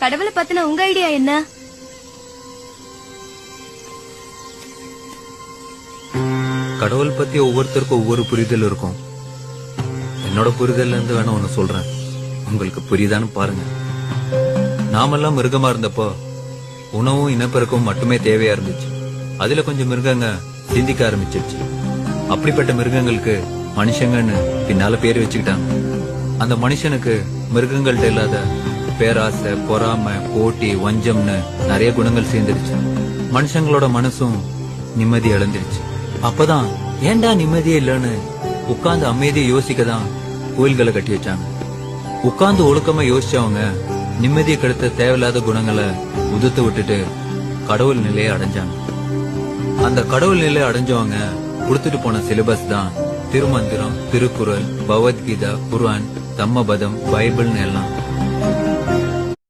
கடவுளை பத்தின உங்க ஐடியா என்ன? கடவுள் பத்தி ஒவ்வொருத்தருக்கும் ஒவ்வொரு புரிதல் இருக்கும். என்னோட புரிதல்ல இருந்து வேணா ஒண்ணு சொல்றேன், உங்களுக்கு புரியுதான்னு பாருங்க. நாமெல்லாம் மிருகமா இருந்தப்போ உணவும் இனப்பெருக்கவும் மட்டுமே தேவையா இருந்துச்சு. அதுல கொஞ்சம் மிருகங்க சிந்திக்க ஆரம்பிச்சிருச்சு. அப்படிப்பட்ட மிருகங்களுக்கு மனுஷங்கன்னு பின்னால பேர் வச்சுக்கிட்டாங்க. அந்த மனுஷனுக்கு மிருகங்கள்ட்ட இல்லாத பேராசை, பொறாமை, போட்டி, வஞ்சம்னு நிறைய குணங்கள் சேர்ந்துருச்சு. மனுஷங்களோட மனசும் நிம்மதி இழந்துருச்சு. அப்பதான் ஏண்டா நிம்மதியே இல்லன்னு உட்கார்ந்து அமைதியை யோசிக்கதான் கோயில்களை கட்டி வச்சாங்க. உட்கார்ந்து ஒழுக்கமா யோசிச்சவங்க நிம்மதியை கெடுத்த தேவையில்லாத குணங்களை உதுத்து விட்டுட்டு கடவுள் நிலையை அடைஞ்சாங்க. அந்த கடவுள் நிலையை அடைஞ்சவங்க கொடுத்துட்டு போன சிலபஸ் தான் திருமந்திரம், திருக்குறள், பகவத்கீதா, குர்ஆன், தம்மபதம், பைபிள்னு எல்லாம்.